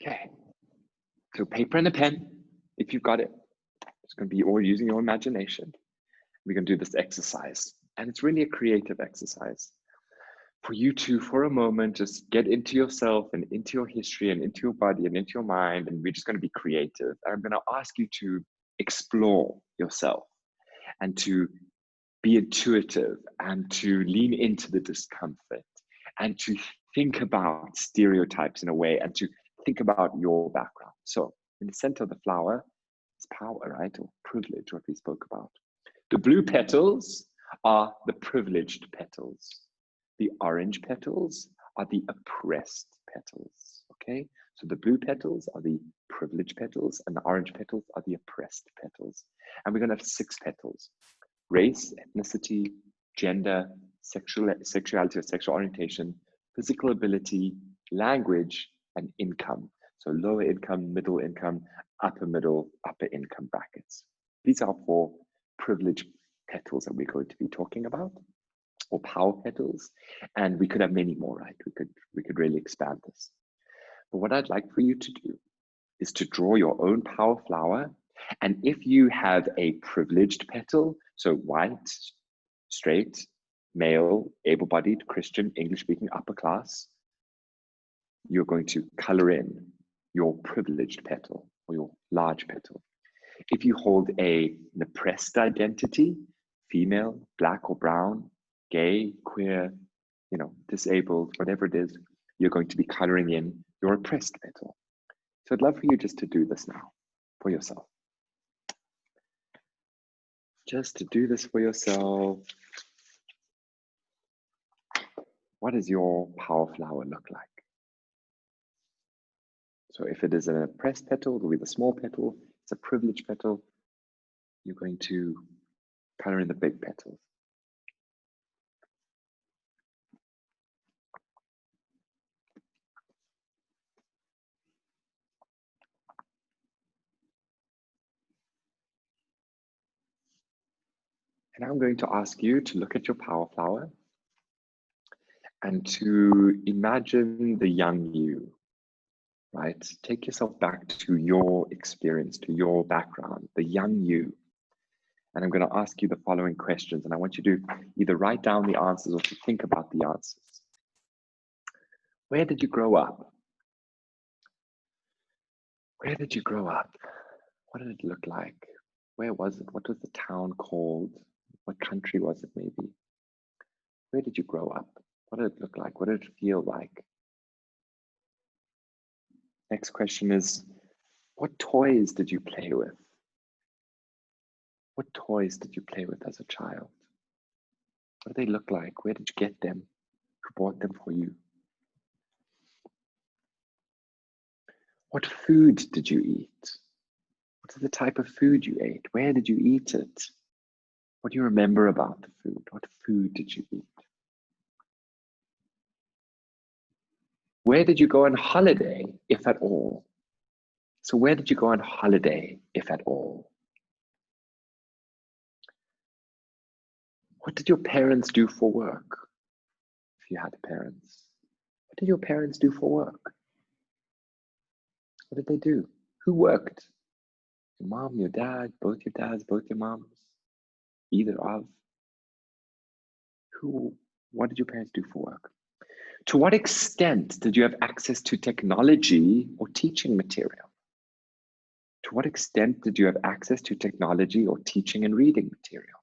Okay, so paper and a pen. if you've got it, it's going to be all using your imagination. We're going to do this exercise. And it's really a creative exercise for you to, for a moment, just get into yourself and into your history and into your body and into your mind. And we're just going to be creative. I'm going to ask you to explore yourself and to be intuitive and to lean into the discomfort and to think about stereotypes in a way and to think about your background. So in the center of the flower is power, right? Or privilege, what we spoke about. The blue petals are the privileged petals. The orange petals are the oppressed petals, okay? So the blue petals are the privileged petals and the orange petals are the oppressed petals. And we're gonna have 6 petals: race, ethnicity, gender, sexuality or sexual orientation, physical ability, language, and income. So lower income, middle income, upper middle, upper income brackets. These are 4 privileged petals that we're going to be talking about, or power petals, and we could have many more, right? We could really expand this. But what I'd like for you to do is to draw your own power flower, and if you have a privileged petal, so white, straight, male, able-bodied, Christian, English-speaking, upper class, you're going to color in your privileged petal or your large petal. If you hold an oppressed identity, female, black or brown, gay, queer, disabled, whatever it is, you're going to be coloring in your oppressed petal. So I'd love for you just to do this now for yourself. Just to do this for yourself. What does your power flower look like? So if it is an oppressed petal, it'll be the small petal. It's a privileged petal. You're going to color in the big petals. And I'm going to ask you to look at your power flower and to imagine the young you, right? Take yourself back to your experience, to your background, the young you. And I'm going to ask you the following questions, and I want you to either write down the answers or to think about the answers. Where did you grow up? Where did you grow up? What did it look like? Where was it? What was the town called? What country was it maybe? Where did you grow up? What did it look like? What did it feel like? Next question is, what toys did you play with? What toys did you play with as a child? What do they look like? Where did you get them? Who bought them for you? What food did you eat? What is the type of food you ate? Where did you eat it? What do you remember about the food? What food did you eat? Where did you go on holiday, if at all? So where did you go on holiday, if at all? What did your parents do for work? If you had parents, what did your parents do for work? What did they do? Who worked? Your mom, your dad, both your dads, both your moms, either of. What did your parents do for work? To what extent did you have access to technology or teaching material? To what extent did you have access to technology or teaching and reading material?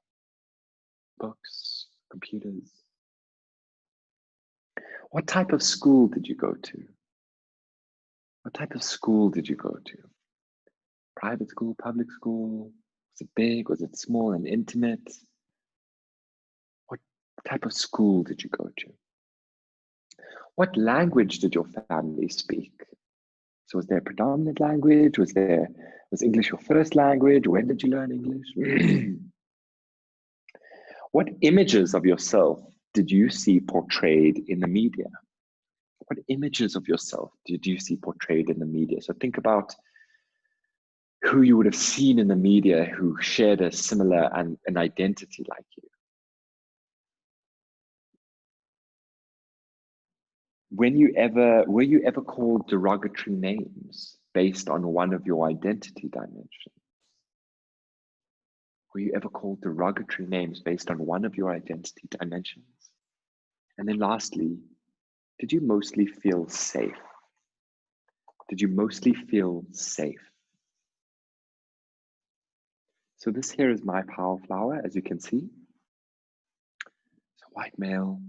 Books, computers. What type of school did you go to? What type of school did you go to? Private school, public school? Was it big? Was it small and intimate? What type of school did you go to? What language did your family speak? So was there a predominant language? Was English your first language? When did you learn English? What images of yourself did you see portrayed in the media? What images of yourself did you see portrayed in the media? So think about who you would have seen in the media who shared a similar an identity like you. Were you ever called derogatory names? based on one of your identity dimensions? Were you ever called derogatory names based on one of your identity dimensions? And then lastly, did you mostly feel safe? Did you mostly feel safe? So this here is my power flower, as you can see. So white male,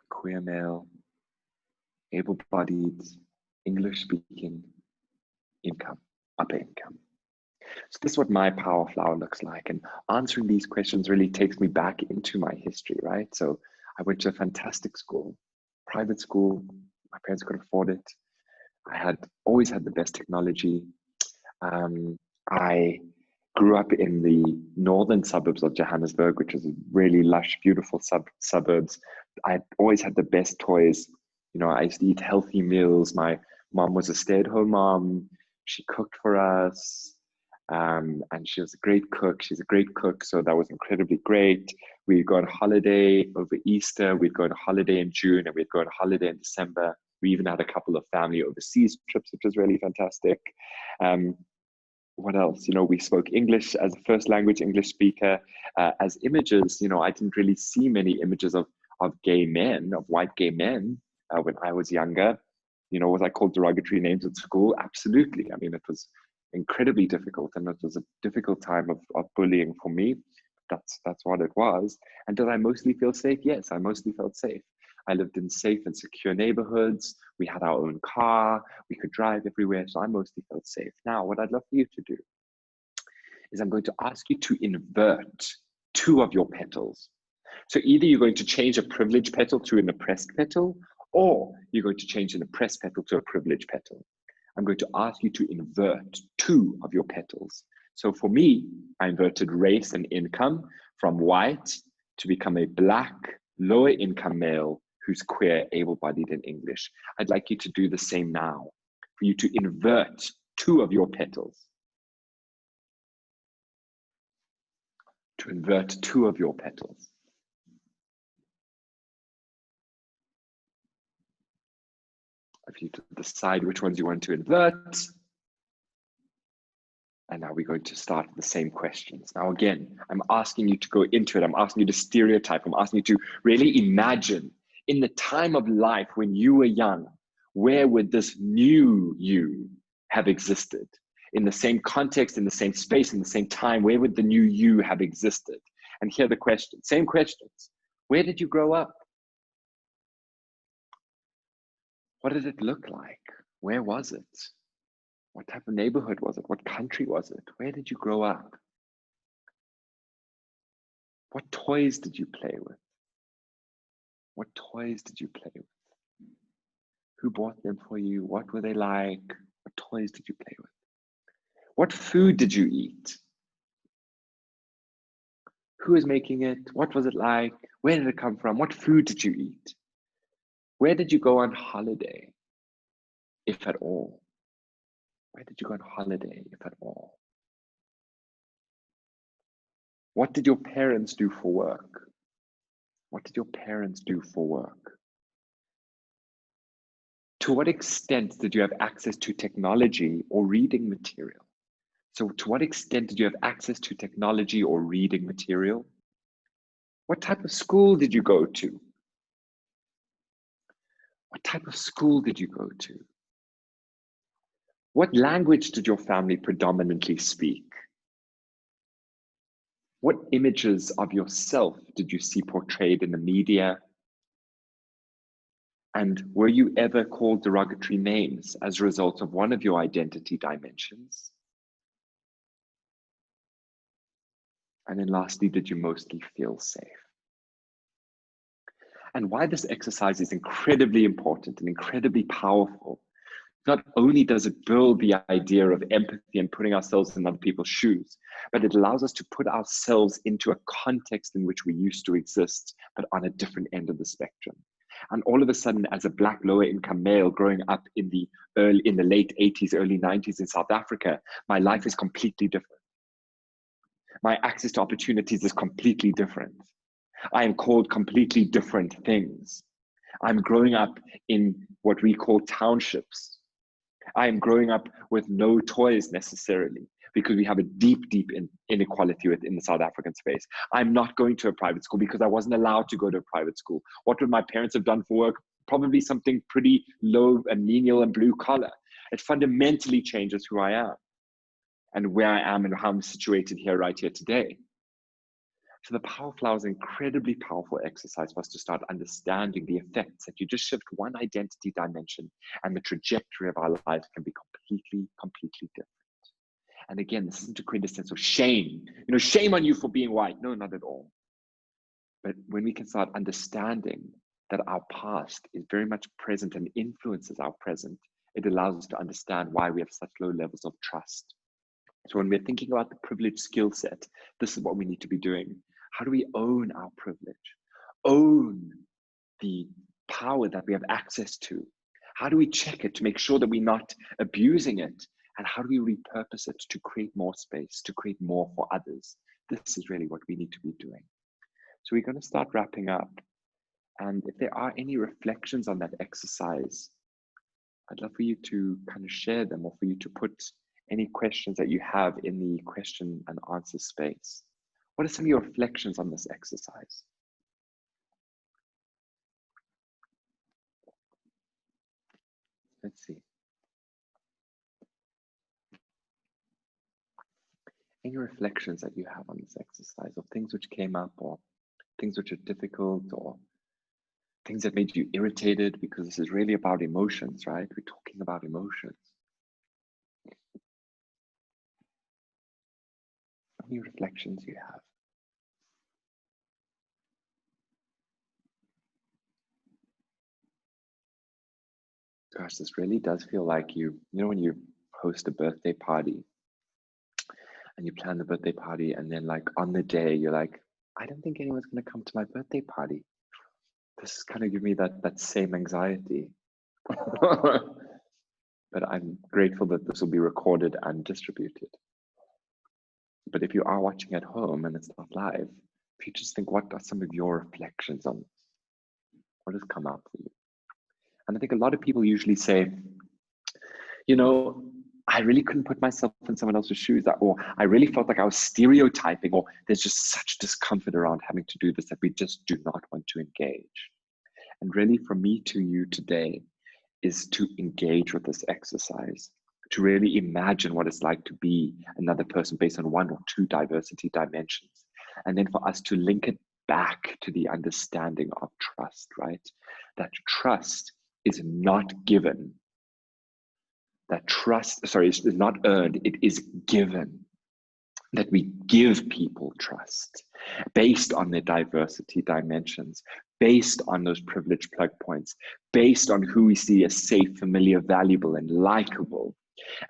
queer male, able-bodied, English-speaking, income, upper income. So this is what my power flower looks like. And answering these questions really takes me back into my history, right? So I went to a fantastic school, private school. My parents could afford it. I had always had the best technology. I grew up in the northern suburbs of Johannesburg, which is a really lush, beautiful suburbs. I always had the best toys. You know, I used to eat healthy meals. My mom was a stay-at-home mom. She cooked for us. And she was a great cook. She's a great cook, so that was incredibly great. We'd go on holiday over Easter. We'd go on holiday in June, and we'd go on holiday in December. We even had a couple of family overseas trips, which was really fantastic. What else? You know, we spoke English as a first language English speaker. As images, you know, I didn't really see many images of gay men, of white gay men when I was younger. You know, was I called derogatory names at school? Absolutely. I mean, it was incredibly difficult, and it was a difficult time of bullying for me. That's what it was. And did I mostly feel safe? Yes, I mostly felt safe. I lived in safe and secure neighborhoods. We had our own car. We could drive everywhere. So I mostly felt safe. Now, what I'd love for you to do is I'm going to ask you to invert two of your petals. So either you're going to change a privileged petal to an oppressed petal, or you're going to change an oppressed petal to a privileged petal. I'm going to ask you to invert two of your petals. So for me, I inverted race and income from white to become a black, lower income male who's queer, able-bodied, and English. I'd like you to do the same now, for you to invert two of your petals. To invert two of your petals. If you decide which ones you want to invert. And now we're going to start the same questions. Now, again, I'm asking you to go into it. I'm asking you to stereotype. I'm asking you to really imagine in the time of life when you were young, where would this new you have existed? In the same context, in the same space, in the same time, where would the new you have existed? And here are the questions, same questions. Where did you grow up? What did it look like? Where was it? What type of neighborhood was it? What country was it? Where did you grow up? What toys did you play with? What toys did you play with? Who bought them for you? What were they like? What toys did you play with? What food did you eat? Who was making it? What was it like? Where did it come from? What food did you eat? Where did you go on holiday, if at all? Where did you go on holiday, if at all? What did your parents do for work? What did your parents do for work? To what extent did you have access to technology or reading material? So to what extent did you have access to technology or reading material? What type of school did you go to? What type of school did you go to? What language did your family predominantly speak? What images of yourself did you see portrayed in the media? And were you ever called derogatory names as a result of one of your identity dimensions? And then lastly, did you mostly feel safe? And why this exercise is incredibly important and incredibly powerful. Not only does it build the idea of empathy and putting ourselves in other people's shoes, but it allows us to put ourselves into a context in which we used to exist, but on a different end of the spectrum. And all of a sudden, as a black lower income male growing up in the late 80s, early 90s in South Africa, my life is completely different. My access to opportunities is completely different. I am called completely different things. I'm growing up in what we call townships. I am growing up with no toys necessarily because we have a deep, deep inequality within the South African space. I'm not going to a private school because I wasn't allowed to go to a private school. What would my parents have done for work? Probably something pretty low and menial and blue collar. It fundamentally changes who I am and where I am and how I'm situated here, right here today. So the power flower is an incredibly powerful exercise for us to start understanding the effects that you just shift one identity dimension and the trajectory of our lives can be completely, completely different. And again, this isn't to create a sense of shame. You know, shame on you for being white. No, not at all. But when we can start understanding that our past is very much present and influences our present, it allows us to understand why we have such low levels of trust. So when we're thinking about the privilege skill set, this is what we need to be doing. How do we own our privilege? Own the power that we have access to? How do we check it to make sure that we're not abusing it? And how do we repurpose it to create more space, to create more for others? This is really what we need to be doing. So we're going to start wrapping up. And if there are any reflections on that exercise, I'd love for you to kind of share them or for you to put any questions that you have in the question and answer space. What are some of your reflections on this exercise? Let's see. Any reflections that you have on this exercise, or things which came up, or things which are difficult, or things that made you irritated, because this is really about emotions, right? We're talking about emotions. Any reflections you have? Gosh, this really does feel like you know, when you host a birthday party and you plan the birthday party, and then like on the day, you're like, I don't think anyone's going to come to my birthday party. This is kind of giving me that same anxiety. But I'm grateful that this will be recorded and distributed. But if you are watching at home and it's not live, if you just think, what are some of your reflections on this? What has come out for you? And I think a lot of people usually say, you know, I really couldn't put myself in someone else's shoes, or I really felt like I was stereotyping, or there's just such discomfort around having to do this that we just do not want to engage. And really, from me to you today, is to engage with this exercise, to really imagine what it's like to be another person based on one or two diversity dimensions. And then for us to link it back to the understanding of trust, right? That trust is not given. That trust, is not earned, it is given. That we give people trust based on their diversity dimensions, based on those privilege plug points, based on who we see as safe, familiar, valuable, and likable.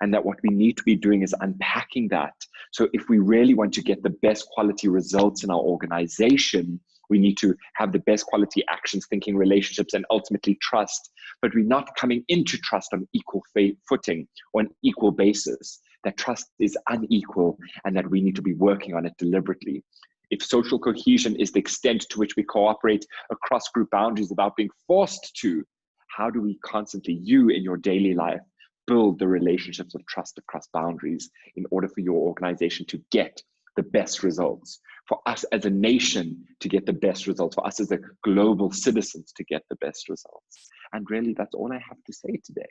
And that what we need to be doing is unpacking that. So if we really want to get the best quality results in our organization, we need to have the best quality actions, thinking, relationships, and ultimately trust. But we're not coming into trust on equal footing or an equal basis. That trust is unequal and that we need to be working on it deliberately. If social cohesion is the extent to which we cooperate across group boundaries without being forced to, how do we constantly, you in your daily life, build the relationships of trust across boundaries in order for your organization to get the best results, for us as a nation to get the best results, for us as a global citizens to get the best results? And really, that's all I have to say today.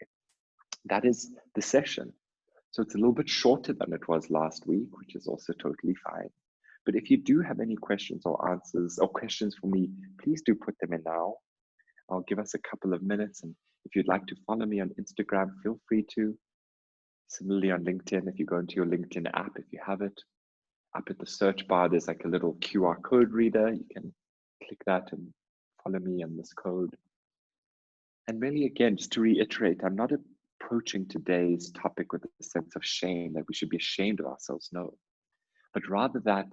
That is the session. So it's a little bit shorter than it was last week, which is also totally fine. But if you do have any questions or answers or questions for me, please do put them in now. I'll give us a couple of minutes. And if you'd like to follow me on Instagram, feel free to. Similarly on LinkedIn, if you go into your LinkedIn app, if you have it, up at the search bar, there's like a little QR code reader. You can click that and follow me on this code. And really, again, just to reiterate, I'm not approaching today's topic with a sense of shame, that we should be ashamed of ourselves, no. But rather that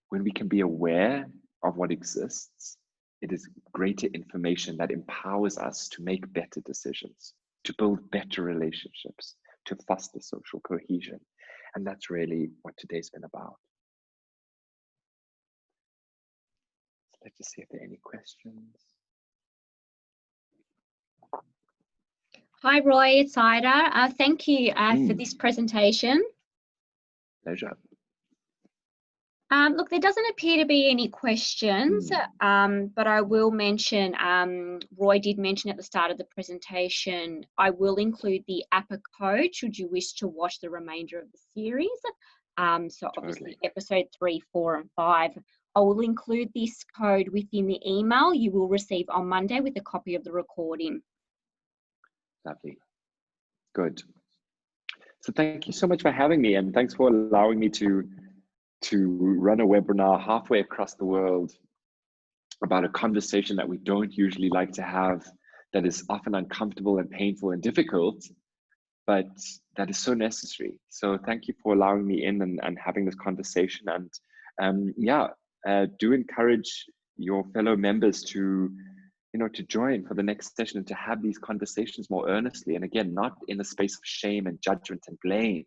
when we can be aware of what exists, it is greater information that empowers us to make better decisions, to build better relationships, to foster social cohesion. And that's really what today's been about. So let's just see if there are any questions. Hi, Roy, it's Ida. Thank you for this presentation. Pleasure. Look, there doesn't appear to be any questions, but I will mention, Roy did mention at the start of the presentation, I will include the APPA code should you wish to watch the remainder of the series. So obviously episode 3, 4 and 5. I will include this code within the email you will receive on Monday with a copy of the recording. Lovely. Good. So thank you so much for having me, and thanks for allowing me to run a webinar halfway across the world about a conversation that we don't usually like to have, that is often uncomfortable and painful and difficult, but that is so necessary. So thank you for allowing me in and having this conversation. And do encourage your fellow members to join for the next session and to have these conversations more earnestly. And again, not in a space of shame and judgment and blame,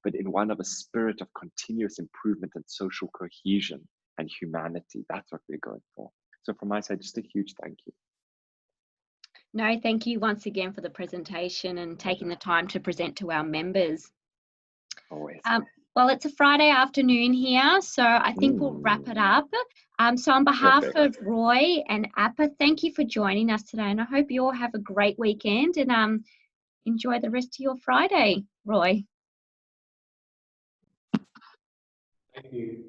but in one of a spirit of continuous improvement and social cohesion and humanity. That's what we're going for. So from my side, just a huge thank you. No, thank you once again for the presentation and taking the time to present to our members. Always. Well, it's a Friday afternoon here, so I think we'll wrap it up. So on behalf of Roy and APPA, thank you for joining us today, and I hope you all have a great weekend and enjoy the rest of your Friday, Roy. Thank you.